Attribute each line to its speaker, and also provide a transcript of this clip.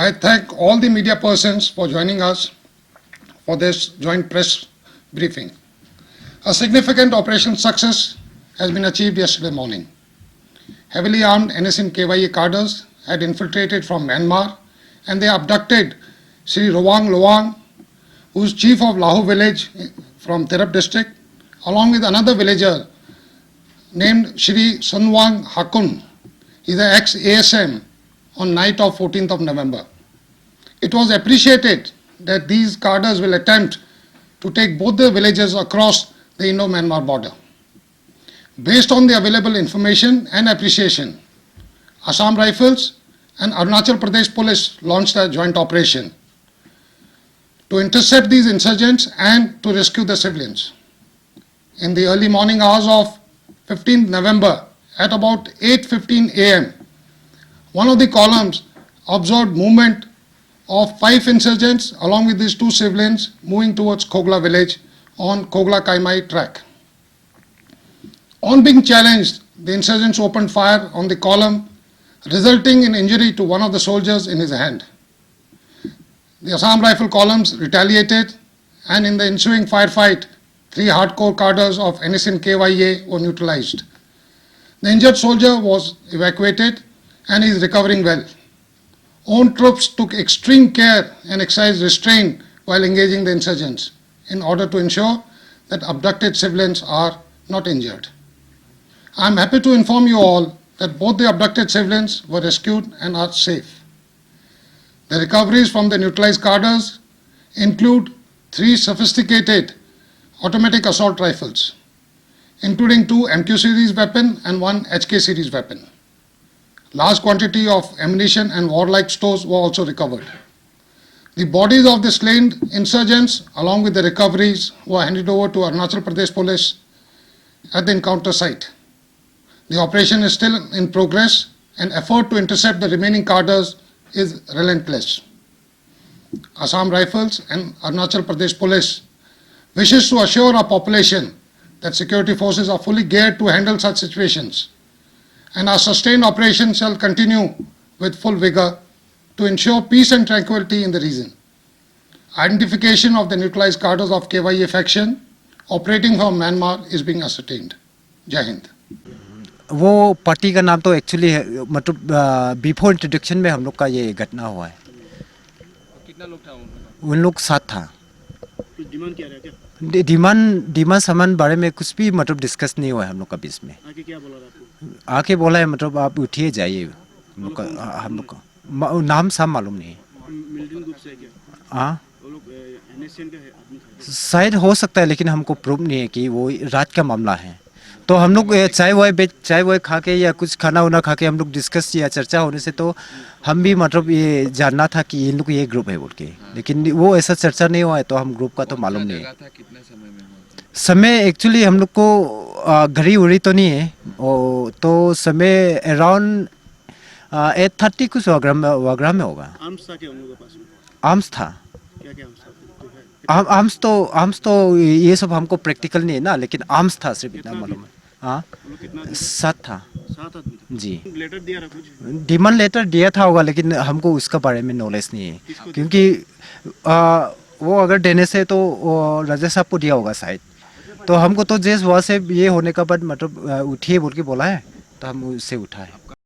Speaker 1: I thank all the media persons for joining us for this joint press briefing. A significant operational success has been achieved yesterday morning. Heavily armed NSN KYA cadres had infiltrated from Myanmar and they abducted Sri Rawang Lawang, who is chief of Lahu village from Tirap district, along with another villager named Shri Sunwang Hakun. He is an ex-ASM on night of 14th of November. It was appreciated that these cadres will attempt to take both the villages across the Indo-Myanmar border. Based on the available information and appreciation, Assam Rifles and Arunachal Pradesh Police launched a joint operation to intercept these insurgents and to rescue the civilians. In the early morning hours of 15th November, at about 8:15 a.m., one of the columns observed movement of 5 insurgents along with these 2 civilians moving towards Khogla village on Khogla Kaimai track. On being challenged, the insurgents opened fire on the column, resulting in injury to one of the soldiers in his hand. The Assam Rifle columns retaliated, and in the ensuing firefight, 3 hardcore cadres of NSN KYA were neutralized. The injured soldier was evacuated and is recovering well. Own troops took extreme care and exercised restraint while engaging the insurgents in order to ensure that abducted civilians are not injured. I am happy to inform you all that both the abducted civilians were rescued and are safe. The recoveries from the neutralized cadres include 3 sophisticated automatic assault rifles, including 2 MQ series weapon and 1 HK series weapon. Large quantity of ammunition and warlike stores were also recovered. The bodies of the slain insurgents along with the recoveries were handed over to Arunachal Pradesh Police at the encounter site. The operation is still in progress and effort to intercept the remaining cadres is relentless. Assam Rifles and Arunachal Pradesh Police wishes to assure our population that security forces are fully geared to handle such situations, and our sustained operation shall continue with full vigor to ensure peace and tranquility in the region. Identification of the neutralized cadres of KYA faction operating from Myanmar is being ascertained. Jai Hind.
Speaker 2: वो party का नाम तो actually मतलब before introduction में हम लोग का ये घटना हुआ है।
Speaker 3: कितना लोग था
Speaker 2: उन लोग 7 था।
Speaker 3: कुछ डिमांड क्या रहा क्या?
Speaker 2: डिमांड सामान बारे में कुछ भी मतलब डिस्कस नहीं हुआ है हम लोग का बीच में।
Speaker 3: आके क्या बोला आपको?
Speaker 2: आके बोला है मतलब आप उठिए जाइए। हम लोग का नाम साफ मालूम नहीं है।
Speaker 3: मिलिटेंट ग्रुप से है क्या?
Speaker 2: हाँ
Speaker 3: वो लोग एनएसएन का है आदमी था?
Speaker 2: शायद हो सकता है, लेकिन हमको प्रूफ नहीं है कि वो रात का मामला है। तो हम लोग चाय वाय खा के या कुछ खाना वाना खा के हम लोग डिस्कस किया, चर्चा होने से तो हम भी मतलब ये जानना था कि इन लोग ये ग्रुप है बोल के, लेकिन वो ऐसा चर्चा नहीं हुआ है तो हम ग्रुप का तो मालूम नहीं है।
Speaker 3: कितने समय में हुआ?
Speaker 2: समय एक्चुअली हम लोग को घड़ी उड़ी तो नहीं है, तो समय अराउंड 8:30 कुछ वगैरह में होगा।
Speaker 3: आर्म्स था क्या उन लोगों के पास में?
Speaker 2: आर्म्स था।
Speaker 3: क्या क्या आर्म्स था?
Speaker 2: आर्म्स तो ये सब हमको प्रैक्टिकल नहीं है ना, लेकिन आर्म्स था सिर्फ इतना मालूम है। हाँ
Speaker 3: वो लोग कितना?
Speaker 2: 7 था।
Speaker 3: 7 आदमी था।
Speaker 2: जी
Speaker 3: लेटर दिया रहा कुछ?
Speaker 2: डिमांड लेटर दिया था होगा, लेकिन हमको उसका बारे में नॉलेज नहीं है, क्योंकि वो अगर देने से तो राजा साहब को दिया होगा शायद। तो हमको तो जैसे वहाँ से ये होने का बाद मतलब उठिए बोल के बोला है, तो हम उससे उठा है।